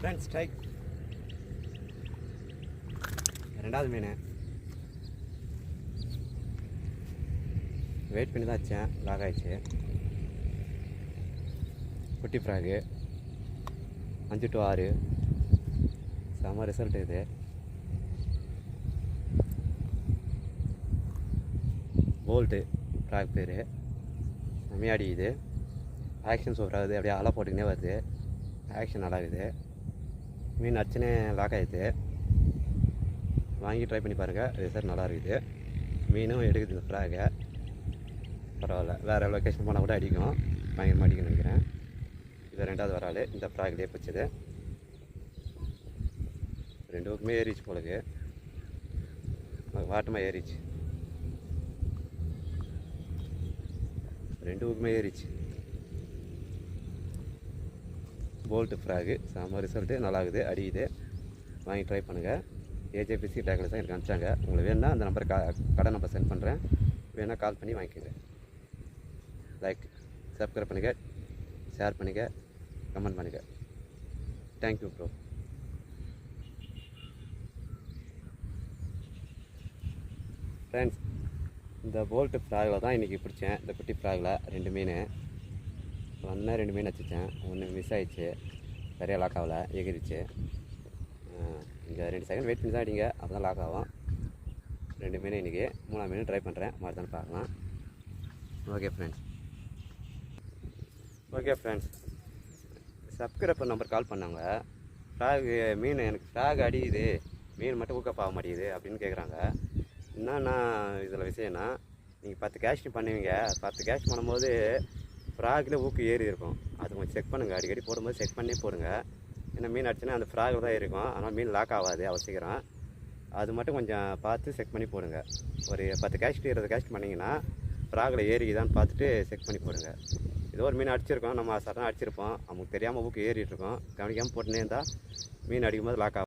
Friends strike ரெண்டாவது மீன் wait பண்ணி தான் வச்சேன், லாக் ஆகிடுச்சு. குட்டி ஃப்ராகு 5 to 6 செம்ம ரிசல்ட். இது போல்ட்டு ஃப்ராக் பேர். செம்மையாடி இது ஆக்ஷன் சூப்பராகுது, அப்படியே அலை போட்டுக்கினே வருது. ஆக்ஷன் நல்லா இருக்குது. மீன் அடிச்சுனே லாக் ஆகிடுது. வாங்கி ட்ரை பண்ணி பாருங்கள், ரிசல்ட் நல்லா இருக்குது. மீனும் எடுக்குது இந்த ஃப்ராகை, பரவாயில்ல. வேறு லொக்கேஷன் போனால் கூட அடிக்கும், பயங்கரமாக அடிக்கணும்னு நினைக்கிறேன். இது ரெண்டாவது வரால் இந்த ஃப்ராக்லேயே பிடிச்சது. ரெண்டு பக்கமே ஏறிச்சு போலக்கு, வாட்டமாக ஏறிச்சு. ரெண்டு பக்கமே ஏறிச்சு. போல்ட்டு ஃப்ராகு செம்ம ரிசல்ட்டு, நல்லாகுது, அடிக்குது. வாங்கி ட்ரை பண்ணுங்கள். ஏஜேபிசி டேக்ல தான் எனக்கு அனுப்பிச்சாங்க. உங்களுக்கு வேணுன்னா அந்த நம்பருக்கு கடை நம்பர் சென்ட் பண்ணுறேன், வேணால் கால் பண்ணி வாங்கிக்கோங்க. லைக் சப்ஸ்கிரைப் பண்ணுங்கள், ஷேர் பண்ணுங்கள், கமெண்ட் பண்ணுங்கள். Thank you bro. ஃப்ரெண்ட்ஸ், இந்த போல்ட்டு ஃப்ராகில் தான் இன்றைக்கி பிடிச்சேன். இந்த குட்டி ஃப்ராகில் 2 மீன் வந்தால் 2 மீன் வச்சுச்சேன். ஒன்று மிஸ் ஆகிடுச்சு, சரியாக லாக் ஆகலை, எகிரிச்சு. இங்கே 2 செகண்ட் வெயிட் பண்ணி தான் அடிங்க, அப்போ தான் லாக் ஆகும். 2 மீன் இன்றைக்கி. 3ஆம் மீன் ட்ரை பண்ணுறேன், மாதிரி தான் பார்க்கலாம். Okay friends, subscriber number call பண்ணாங்க. ஃப்ராகு மீன் எனக்கு ஃப்ராக் அடிக்குது, மீன் மட்டும் ஊக்கப் ஆக மாட்டேங்குது அப்படின்னு கேட்குறாங்க. என்னன்னா இதில் விஷயம்னா, நீங்கள் 10 கேஸ்ட் பண்ணுவீங்க. 10 கேஸ்ட் பண்ணும்போது ஃப்ராகில் ஊக்கு ஏறி இருக்கும். அது கொஞ்சம் செக் பண்ணுங்கள், அடிக்கடி போடும்போது செக் பண்ணி போடுங்க. ஏன்னா மீன் அடிச்சுன்னா அந்த ஃப்ராகில் தான் இருக்கும், அதனால் மீன் லாக் ஆகாது அவசியம். அது மட்டும் கொஞ்சம் பார்த்து செக் பண்ணி போடுங்க. ஒரு 10 கேஸ்ட் 20 கேஸ்ட் பண்ணிங்கன்னா ஃப்ராகில் ஏறிக்குதான்னு பார்த்துட்டு செக் பண்ணி போடுங்க. ஏதோ ஒரு மீன் அடிச்சிருக்கோம், நம்ம சடனாக அடிச்சிருப்போம், நமக்கு தெரியாமல் ஊக்கு ஏறிட்டுருக்கோம், கவனிக்காமல் போட்டுனே இருந்தால் மீன் அடிக்கும்போது லாக் ஆகும்.